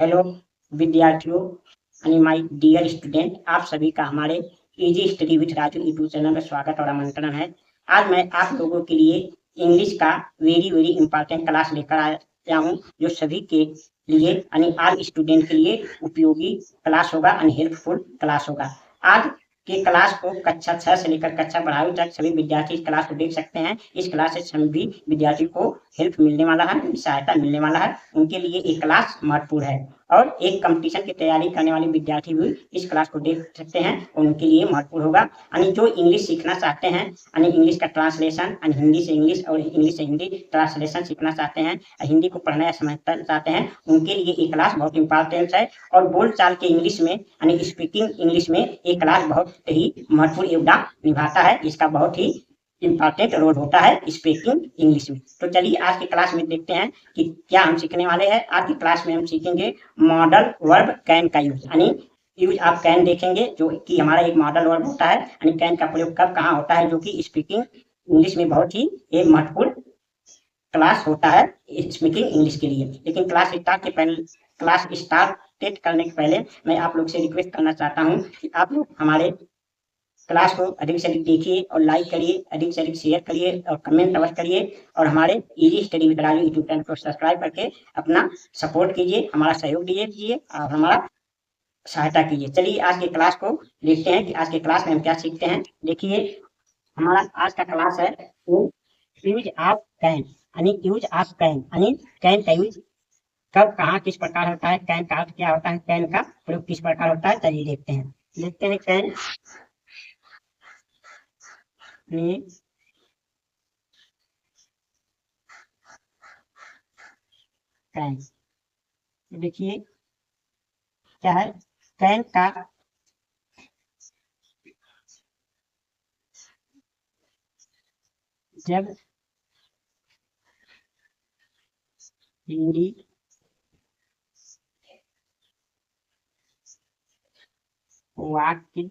Hello विद्यार्थियों यानी my dear student, आप सभी का हमारे easy study with Raju YouTube channel में स्वागत और आमंत्रण है। आज मैं आप लोगों के लिए इंग्लिश का वेरी वेरी इंपॉर्टेंट क्लास लेकर आया हूँ, जो सभी के लिए यानी ऑल स्टूडेंट के लिए उपयोगी क्लास होगा यानी हेल्पफुल क्लास होगा। आज के क्लास को कक्षा 6 से लेकर कक्षा 12वीं तक सभी विद्यार्थी इस क्लास को देख सकते हैं। इस क्लास से सभी विद्यार्थी को हेल्प मिलने वाला है, सहायता मिलने वाला है। उनके लिए ये क्लास महत्वपूर्ण है और एक कंपटीशन की तैयारी करने वाले विद्यार्थी भी इस क्लास को देख सकते हैं, उनके लिए महत्वपूर्ण होगा। यानी जो इंग्लिश सीखना चाहते हैं, यानी इंग्लिश का ट्रांसलेशन, यानी हिंदी से इंग्लिश और इंग्लिश से हिंदी ट्रांसलेशन सीखना चाहते हैं, हिंदी को पढ़ना या समझना चाहते हैं, उनके लिए ये क्लास बहुत इंपॉर्टेंट है। और बोलचाल के इंग्लिश में यानी स्पीकिंग इंग्लिश में ये क्लास बहुत ही महत्वपूर्ण योगदान निभाता है। इसका बहुत ही इंपॉर्टेंट रोल होता है स्पीकिंग इंग्लिश में। तो चलिए आज की क्लास में देखते हैं कि क्या हम सीखने वाले हैं। आज की क्लास में हम सीखेंगे मॉडल वर्ब कैन का यूज, यानी यूज ऑफ कैन देखेंगे, जो कि हमारा एक मॉडल वर्ब होता है, यानी कैन का प्रयोग कब कहाँ होता है, जो कि स्पीकिंग इंग्लिश में बहुत ही एक महत्वपूर्ण क्लास होता है स्पीकिंग इंग्लिश के लिए। लेकिन क्लास स्टार्ट करने के पहले मैं आप लोग से रिक्वेस्ट करना चाहता हूँ कि आप लोग हमारे क्लास को अधिक से अधिक देखिए और लाइक करिए, अधिक से अधिक शेयर करिए और कमेंट अवश्य करिए, और हमारे easy study with Raju YouTube channel को सब्सक्राइब करके अपना सपोर्ट कीजिए, हमारा सहयोग दीजिए और हमारा सहायता कीजिए। चलिए आज के क्लास को देखते हैं कि आज के क्लास में हम क्या सीखते हैं। देखिए हमारा आज का क्लास है यूज ऑफ कैन, यानी यूज ऑफ कैन, यानी कैन का यूज कब कहाँ किस प्रकार होता है, कैन का अर्थ क्या होता है, कैन का प्रयोग किस प्रकार होता है। चलिए देखते हैं कैन में कैन। देखिए क्या है कैन का जब हिंदी वाक्य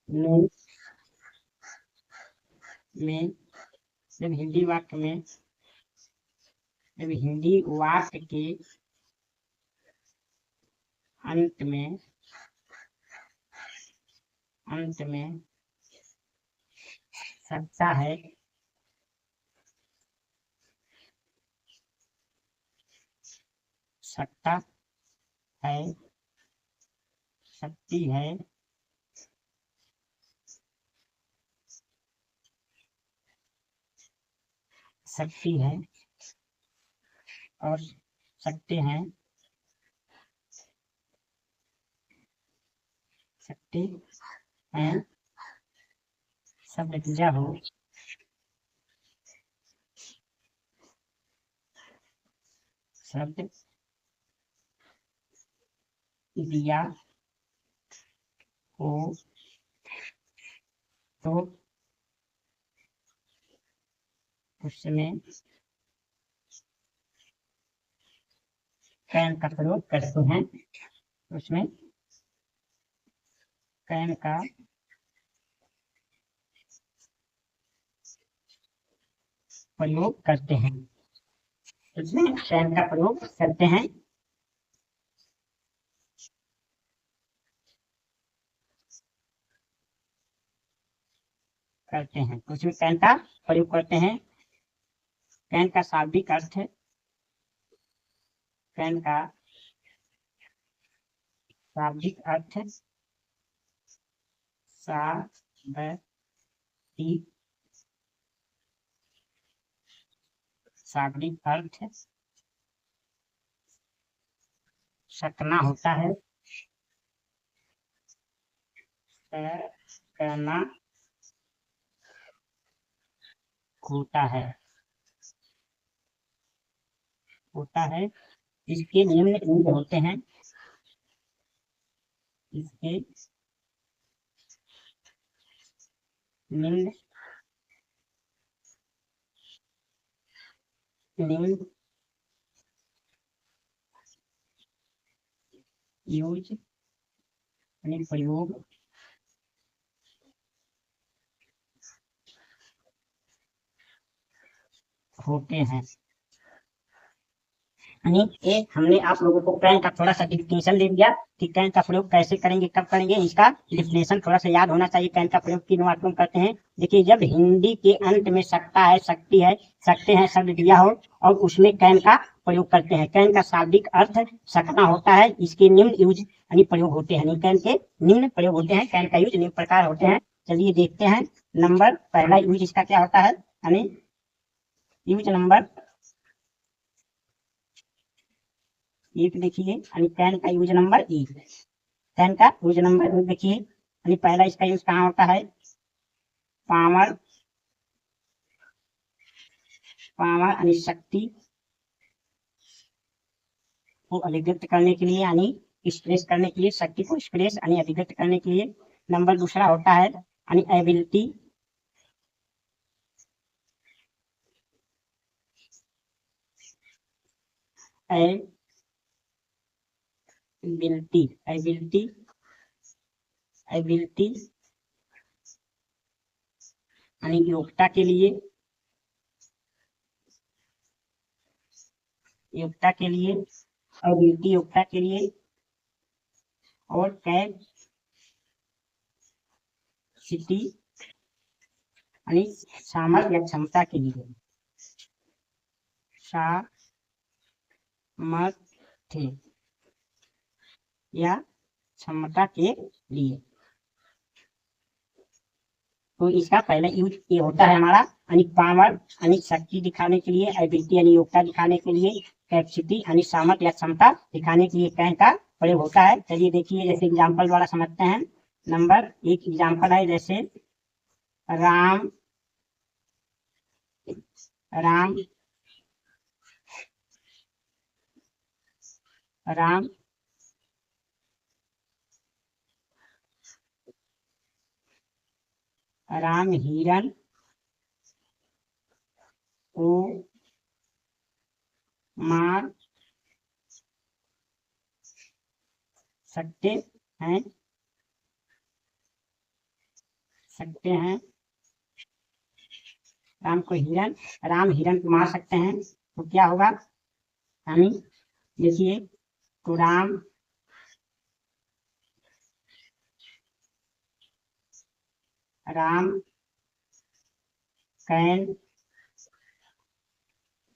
में जब हिंदी वाक्य में जब हिंदी वाक्य के अंत में सकता है सकता है सकती है सकती है और सकते हैं सकते हैं शब्द दिया हो शब्द दिया हो तो उसमें कैन का प्रयोग करते हैं, उसमें कैन का प्रयोग करते हैं, उसमें कैन का प्रयोग करते हैं। उसमें कैन का प्रयोग करते हैं। कैन का शाब्दिक अर्थ है, कैन का शाब्दिक अर्थ शाब्दिक शाब्दिक अर्थ सकना होता है, सकना होता है। इसके निम्न यूज होते हैं, इसके निम्न यूज यानी प्रयोग होते हैं, यानी ये हमने आप लोगों को कैन का थोड़ा सा डिफिनेशन दे दिया कि कैन का प्रयोग कैसे करेंगे, कब करेंगे, इसका डिफिनेशन थोड़ा सा याद होना चाहिए। कैन का प्रयोग किन वाक्यों में करते हैं? देखिए, जब हिंदी के अंत में सकता है, सकती है, सकते हैं शब्द दिया हो और उसमें कैन का प्रयोग करते हैं। कैन का शाब्दिक अर्थ सकना होता है। इसके निम्न यूज यानी प्रयोग होते हैं। कैन के निम्न प्रयोग होते हैं। कैन का यूज निम्न प्रकार होते हैं। चलिए देखते हैं। नंबर पहला यूज इसका क्या होता है, यानी यूज नंबर एक देखिए, यानी कैन का यूज नंबर एक। कैन का यूज नंबर एक देखिए, यानी पहला इसका यूज कहाँ होता है? पावर, पावर यानी शक्ति को अभिव्यक्त करने के लिए, यानी एक्सप्रेस करने के लिए, शक्ति को एक्सप्रेस यानी अभिव्यक्त करने के लिए। नंबर दूसरा होता है यानी एबिलिटी, एबिलिटी, एबिलिटी, एबिलिटी यानी योग्यता के लिए, योग्यता के लिए, एबिलिटी योग्यता के लिए, और कैपेसिटी यानी सामर्थ्य या क्षमता के लिए, सामर्थ्य या क्षमता के लिए। तो इसका पहला यूज ये होता है हमारा, यानी पावर यानी शक्ति दिखाने के लिए, एबिलिटी यानी योग्यता दिखाने के लिए, कैपेसिटी यानी सामर्थ्य या क्षमता दिखाने के लिए कैन का प्रयोग होता है। चलिए देखिए, जैसे एग्जाम्पल द्वारा समझते हैं। नंबर एक एग्जाम्पल है, जैसे राम, राम, राम राम हिरण को मार सकते हैं, सकते हैं। राम हिरण को मार सकते हैं, तो क्या होगा? यानी देखिए, तो राम कैन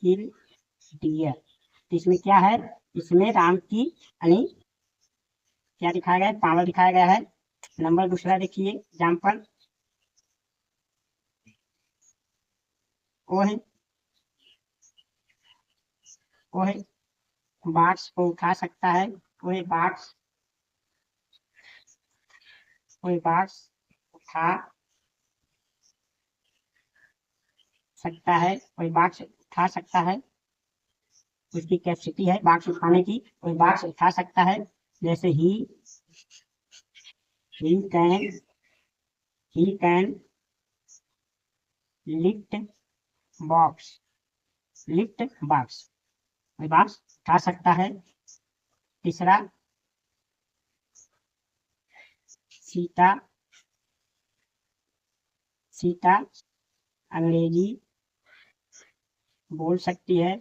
किल डियर। तो इसमें क्या है? इसमें राम की यानी क्या दिखाया गया है? पावर दिखाया गया है। नंबर दूसरा देखिए एग्जाम्पल, वो है बाक्स को उठा सकता है, कोई बाक्स उठा सकता है, कोई बाक्स उठा सकता है, उसकी कैपेसिटी है बाक्स उठाने की, कोई बाक्स उठा सकता है। जैसे he can lift box, lift box, कोई बॉक्स उठा सकता है। तीसरा, सीता, सीता अंग्रेजी बोल सकती है,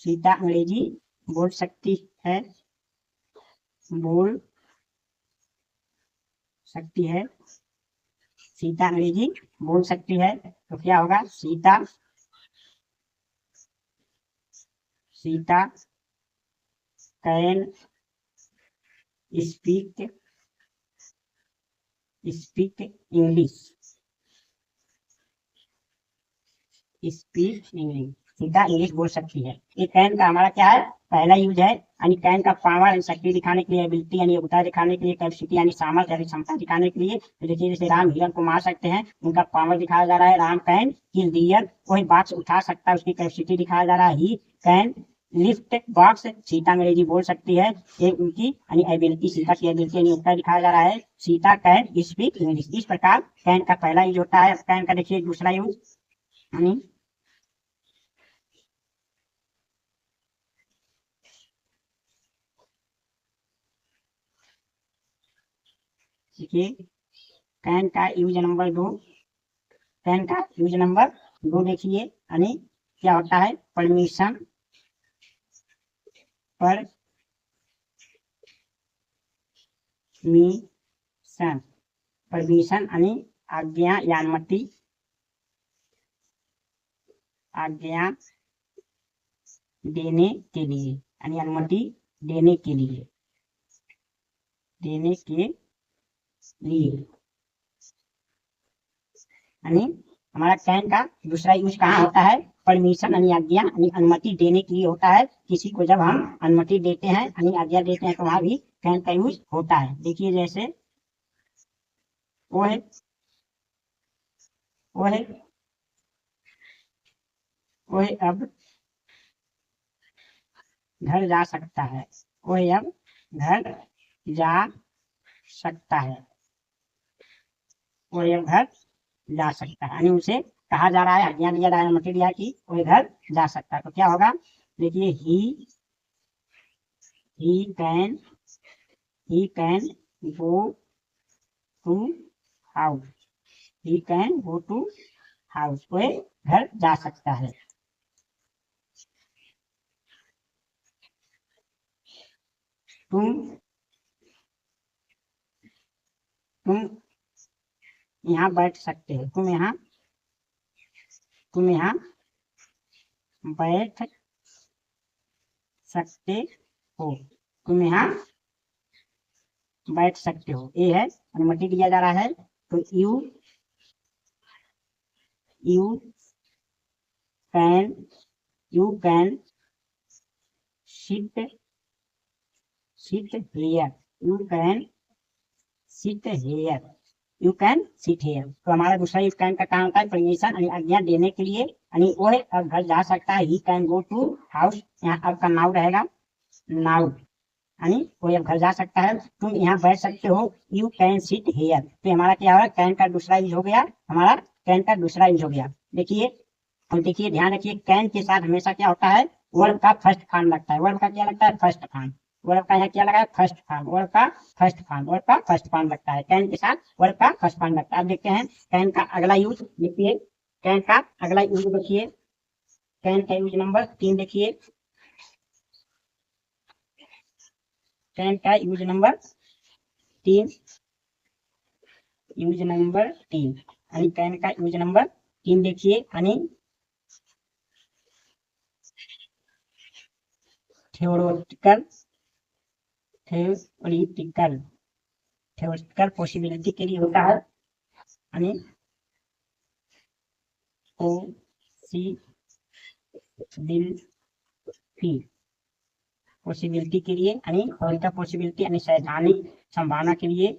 सीता अंग्रेजी बोल सकती है, बोल सकती है, सीता अंग्रेजी बोल सकती है। तो क्या होगा? Sita can speak English, speak English, सीधा इंग्लिश बोल सकती है। ये कैन का हमारा क्या है? पहला यूज है, यानी कैन का पावर यानी शक्ति दिखाने के लिए, एबिलिटी यानी योग्यता दिखाने के लिए, कैपेसिटी यानी सामर्थ्य यानी क्षमता दिखाने के लिए। तो देखिए, जैसे राम हिरण को मार सकते हैं, उनका पावर दिखाया जा रहा है। राम कैन किल डियर, कोई बॉक्स उठा सकता है, उसकी कैपेसिटी दिखाया जा रहा है। He can lift box, Sita अंग्रेजी बोल सकती है, ये उनकी यानी एबिलिटी, सीता की एबिलिटी यानी योग्यता दिखाया जा रहा है। Sita can speak English. इस प्रकार कैन का पहला यूज होता है। कैन का देखिए दूसरा यूज, यानी देखिए कैन का यूज नंबर दो, कैन का यूज नंबर दो देखिए, यानी क्या होता है? परमिशन, परमिशन आणि आज्ञा या अनुमति देने के लिए अनुमति देने के लिए हमारा कैन का दूसरा यूज कहाँ होता है? परमिशन यानी आज्ञा यानी अनुमति देने के लिए होता है। किसी को जब हम अनुमति देते हैं यानी आज्ञा देते हैं तो वहां भी कैन का यूज होता है। देखिए जैसे वो है अब घर जा सकता है। वो है अब घर जा सकता है। वो अब घर जा सकता है यानी उसे कहा जा रहा है, आज्ञा दिया जा रहा है, अनुमति दिया कि वो घर जा सकता है। तो क्या होगा? देखिए he can go to house. He can go to house. वो घर जा सकता है। तुम यहाँ बैठ सकते हो। तुम यहाँ बैठ सकते हो। तुम यहाँ बैठ सकते हो। ये है अनुमति दिया जा रहा है। तो you can sit here. You can sit here. तो हमारा दूसरा इफ कैन का काम होता है परमिशन यानी आज्ञा देने के लिए यानी वो है अब घर जा सकता है। He can go to house. यहाँ अब का नाउ रहेगा। नाउ यानी वो अब घर जा सकता है। तुम यहाँ बैठ सकते हो। You can sit here. तो हमारा क्या होगा? कैन का दूसरा यूज हो गया। हमारा कैन का दूसरा यूज हो गया। देखिए ध्यान रखिए कैन के साथ हमेशा क्या होता है? वर्ब का फर्स्ट फॉर्म लगता है। वर्ब का क्या लगता है? First form. वर्ब का यहाँ क्या लगा है? First form. वर्ब का फर्स्ट फॉर्म लगता है। कैन के साथ वर्ब का फर्स्ट फॉर्म लगता है। अब देखते हैं कैन का अगला यूज। देखिए कैन का अगला यूज देखिए। कैन का यूज नंबर 3 देखिए। कैन का यूज नंबर 3 यानी कैन का यूज नंबर 3 देखिए यानी थ्योरेटिकल पॉसिबिलिटी के लिए होता है यानी पॉसिबिलिटी के लिए यानी थ्योरेटिकल पॉसिबिलिटी यानी सैद्धांतिक संभावना के लिए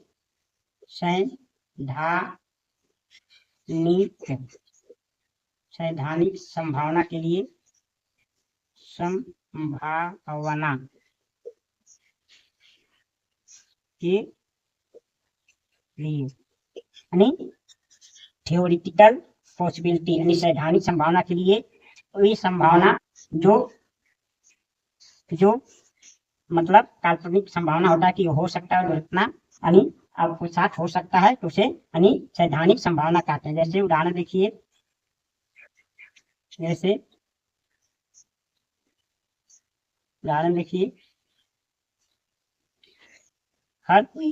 सैद्धांतिक संभावना के लिए यानी थियोरिटिकल पॉसिबिलिटी यानी सैद्धांतिक संभावना के लिए वही संभावना जो मतलब काल्पनिक संभावना होता है कि हो सकता है दुर्घटना यानी आपके साथ हो सकता है तो उसे यानी सैद्धांतिक संभावना कहते हैं। जैसे उदाहरण देखिए हर कोई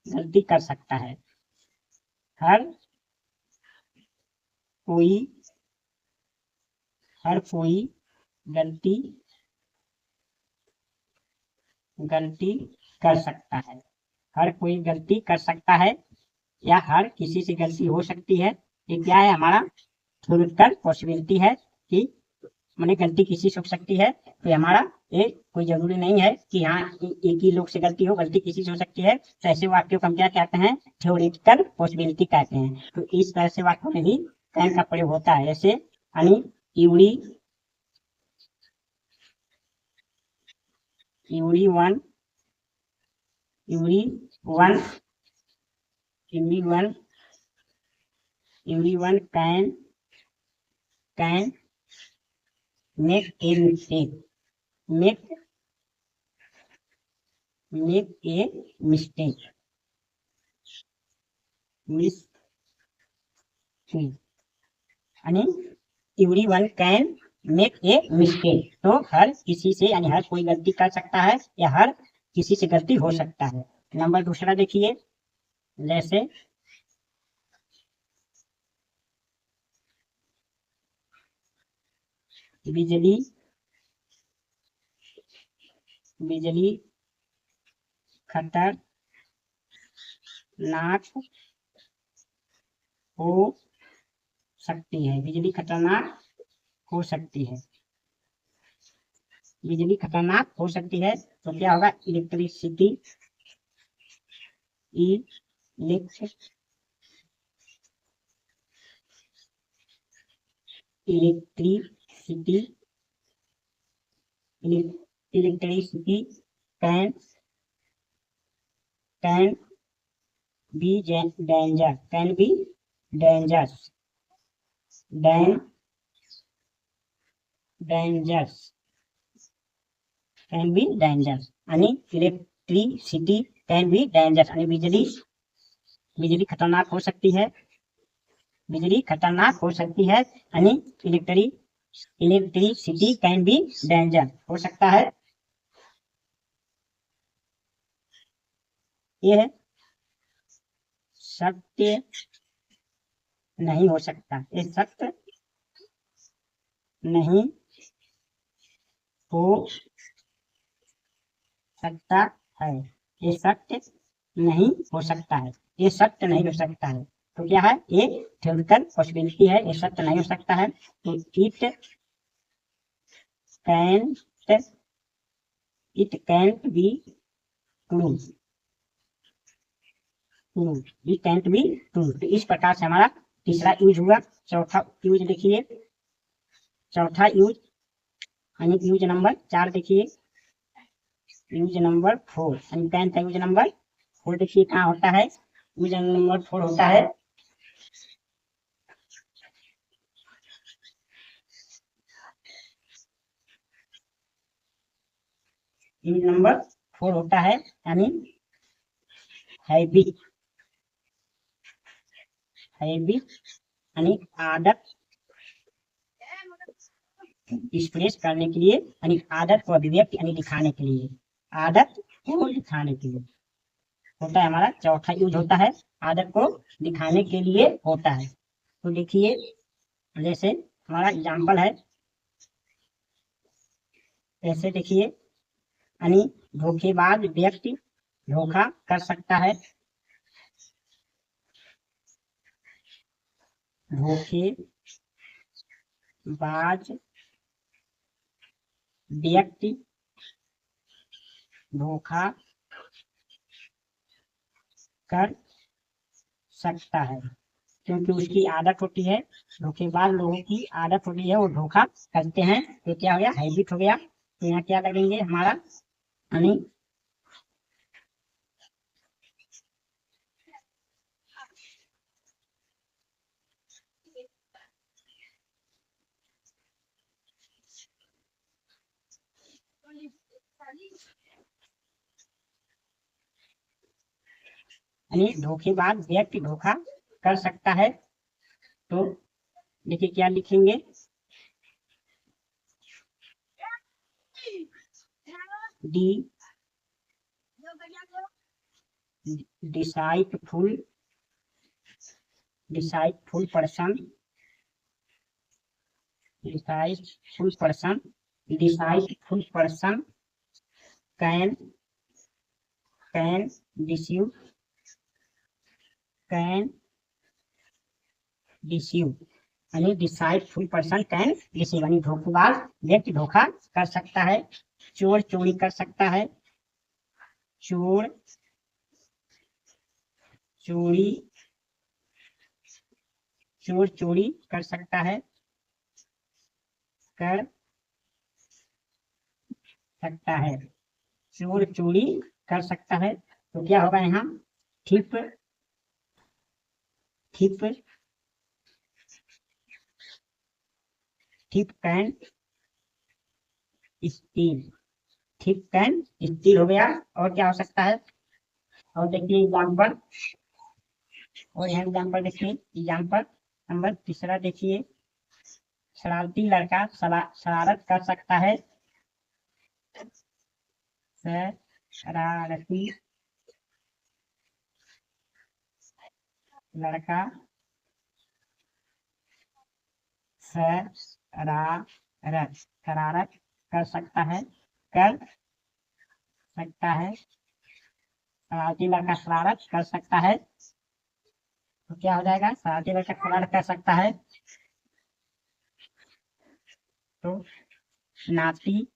गलती कर सकता है। हर कोई गलती कर सकता है। हर कोई गलती कर सकता है या हर किसी से गलती हो सकती है। ये क्या है? हमारा थ्योरेटिकल पॉसिबिलिटी है कि मैंने गलती किसी से हो सकती है। तो हमारा ये कोई जरूरी नहीं है कि हाँ एक ही लोग से गलती हो, गलती किसी से हो सकती है। तो ऐसे वाक्यों को हम क्या कहते हैं? थ्योरेटिकल पॉसिबिलिटी कहते हैं। तो इस तरह से वाक्यों में भी कैन का प्रयोग होता है। जैसे यानी everyone can make a mistake. यानी everyone can make a mistake, तो हर किसी से यानी हर कोई गलती कर सकता है या हर किसी से गलती हो सकता है। नंबर दूसरा देखिए, जैसे बिजली बिजली खतरनाक हो सकती है, बिजली खतरनाक हो सकती है, बिजली खतरनाक हो सकती है। तो क्या होगा, electricity, electricity electricity can can be danger, can be dangerous, dangerous, can be dangerous, यानी इलेक्ट्रिसिटी कैन बी डेंजरस, यानी बिजली बिजली खतरनाक हो सकती है, बिजली खतरनाक हो सकती है, यानी इलेक्ट्रिसिटी कैन बी डेंजर हो सकता है। ये है सत्य नहीं हो सकता, ये सत्य नहीं हो सकता है, ये सत्य नहीं हो सकता है, ये सत्य नहीं हो सकता है। तो क्या है, ये थ्योरिटिकल पॉसिबिलिटी है, ये सत्य नहीं हो सकता है। तो can it cantt be true, it cantt be true. तो इस प्रकार से हमारा तीसरा यूज हुआ। चौथा यूज देखिए, चौथा यूज यानी यूज नंबर 4 देखिए, यूज नंबर 4 यानी कैन का यूज नंबर 4 देखिए कहाँ होता है। यूज नंबर 4 होता है यूज नंबर 4 होता है यानी हैबिट, यानी आदत एक्सप्रेस करने के लिए, यानी आदत को अभिव्यक्त यानी दिखाने के लिए, आदत को दिखाने के लिए होता है हमारा चौथा यूज होता है, आदत को दिखाने के लिए होता है। तो देखिए, जैसे हमारा एग्जाम्पल है, ऐसे देखिए, यानी धोखेबाज व्यक्ति धोखा कर सकता है, धोखेबाज व्यक्ति धोखा कर सकता है, क्योंकि उसकी आदत होती है, धोखेबाज लोगों की आदत होती है, वो धोखा करते हैं। तो क्या हो गया, हैबिट हो गया। तो यहाँ क्या लगेंगे हमारा, यानी धोखेबाज व्यक्ति धोखा कर सकता है। तो देखिए क्या लिखेंगे, the deceitful person, deceitful person can deceive यानी डिसाइडफुल पर्सन कैन डिसीव, यानी धोखेबाज व्यक्ति धोखा कर सकता है। चोर चोरी कर सकता है, चोर चोरी कर सकता है, चोर चोरी कर सकता है। तो क्या होगा यहाँ, थिप कैन स्टील, हो गया। और क्या हो सकता है, और देखिए एग्जाम्पल, और यहाँ एग्जाम्पल देखिए, एग्जाम्पल नंबर तीसरा देखिए, शरारती लड़का शरारत कर सकता है, शरारती लड़का शरारत कर सकता है, शरारती लड़का शरारत कर सकता है, तो क्या हो जाएगा, शरारती लड़का शरारत कर सकता है, तो नाटी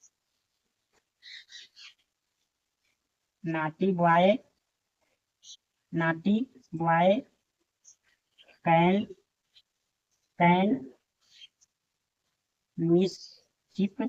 बॉय कैन मिसचिफ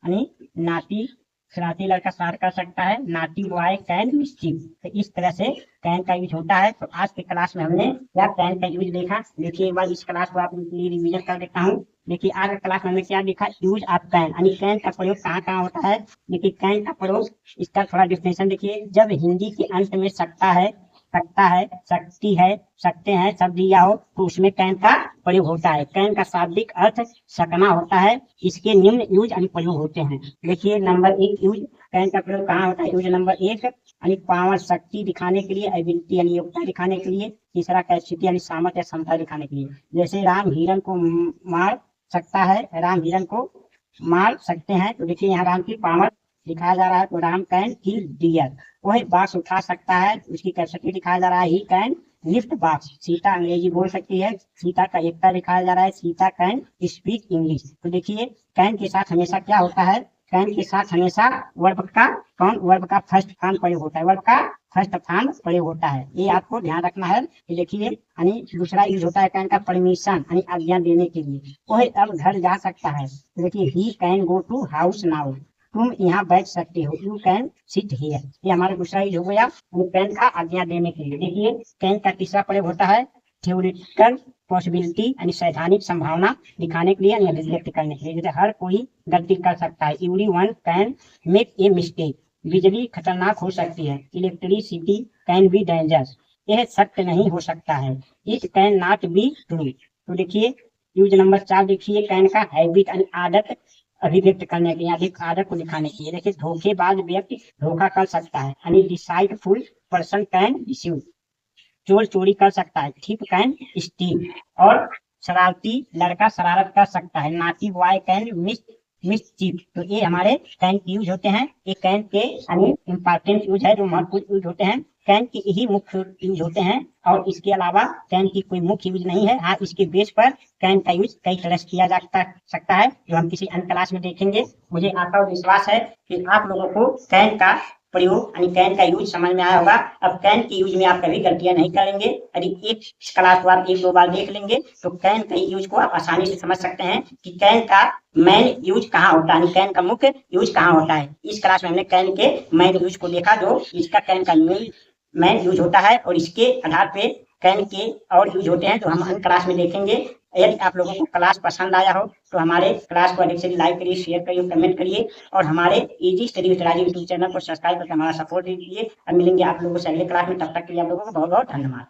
यानी नाटी शरारती लड़का शरारत कर सकता है, नाटी बॉय कैन मिसचिफ। तो इस तरह से कैन का यूज होता है। तो आज के क्लास में हमने क्या कैन का यूज देखा। देखिए एक बार इस क्लास को आप लिए रिवीजन कर देता हूँ। देखिए आज के क्लास में हमने क्या देखा, यूज ऑफ कैन, यानी कैन का प्रयोग कहाँ कहाँ होता है। देखिए कैन का प्रयोग, इसका थोड़ा डिफिनेशन देखिए। जब हिंदी के अंत में सकता है, सकती है, सकते हैं शब्द दिया हो तो उसमें कैन का प्रयोग होता है। कैन का शाब्दिक अर्थ सकना होता है। इसके निम्न यूज यानी प्रयोग होते हैं। देखिए नंबर 1 यूज, कैन का प्रयोग कहाँ होता है। यूज नंबर 1 यानी पावर, शक्ति दिखाने के लिए, एबिलिटी यानी योग्यता दिखाने के लिए। तीसरा कैपेसिटी यानी सामर्थ्य या क्षमता दिखाने के लिए। जैसे राम हिरण को मार सकता है, राम हिरण को मार सकते हैं। तो देखिए यहाँ राम की पावर दिखाया जा रहा है, तो राम कैन किल डियर। वही बाक्स उठा सकता है, उसकी कैपेसिटी दिखाया जा रहा है, he can lift box. Sita अंग्रेजी बोल सकती है, सीता का एकता दिखाया जा रहा है, सीता कैन स्पीक इंग्लिश। तो देखिए कैन के साथ हमेशा क्या होता है, कैन के साथ हमेशा वर्ब का फर्स्ट फॉर्म प्रयोग होता है, वर्ब का फर्स्ट फॉर्म प्रयोग होता है। ये आपको ध्यान रखना है। देखिए यानी दूसरा यूज होता है कैन का परमिशन यानी आज्ञा देने के लिए। वही अब घर जा सकता है। देखिए he can go to house now, तुम यहाँ बैठ सकते हो, यू कैन सिट हियर। ये हमारा दूसरा यूज हो गया कैन का आज्ञा देने के लिए। देखिए कैन का तीसरा प्रयोग होता है थ्योरेटिकल पॉसिबिलिटी यानी सैद्धांतिक संभावना दिखाने के लिए या रिजेक्ट करने के लिए। जैसे हर कोई गलती कर सकता है, everyone can make a mistake. बिजली खतरनाक हो सकती है, इलेक्ट्रिसिटी कैन बी डेंजरस। यह सत्य नहीं हो सकता है, it can not be true. तो देखिए यूज नंबर 4 देखिए कैन का हैबिट यानी आदत अभिव्यक्त करने के लिए, आदत को दिखाने के लिए। देखिए धोखेबाज व्यक्ति धोखा कर सकता है, यानी डिसाइडफुल पर्सन कैन डिसीव। चोर चोरी कर सकता है, थीफ कैन स्टील। और शरारती लड़का शरारत कर सकता है, नाटी बॉय कैन मिसचीफ। तो ये हमारे कैन के यूज होते हैं। ये कैन के यानी इंपॉर्टेंट यूज है, जो महत्वपूर्ण यूज होते हैं। कैन के यही मुख्य यूज होते हैं और इसके अलावा कैन की कोई मुख्य यूज नहीं है। हाँ, इसके बेस पर कैन का यूज कई तरह से किया जा सकता है, जो हम किसी अन्य क्लास में देखेंगे। मुझे आशा और विश्वास है कि आप लोगों को कैन का प्रयोग यानी कैन का यूज समझ में आया होगा। अब कैन के यूज में आप कभी गलतियां नहीं करेंगे। यदि एक क्लास को आप 1-2 बार देख लेंगे तो कैन के यूज को आप आसानी से समझ सकते हैं कि कैन का मेन यूज कहाँ होता है, कैन का मुख्य यूज कहाँ होता है। इस क्लास में हमने कैन के मेन यूज को देखा, जो इसका कैन का मेन यूज होता है, और इसके आधार पे कैन के और यूज होते हैं, जो हम अन्य क्लास में देखेंगे। यदि आप लोगों को क्लास पसंद आया हो तो हमारे क्लास को अधिक से लाइक करिए, शेयर करिए, कमेंट करिए, और हमारे easy study with Raju YouTube channel को सब्सक्राइब करके हमारा सपोर्ट दीजिए। अब मिलेंगे आप लोगों से अगले क्लास में, तब तक के लिए आप लोगों को बहुत बहुत धन्यवाद।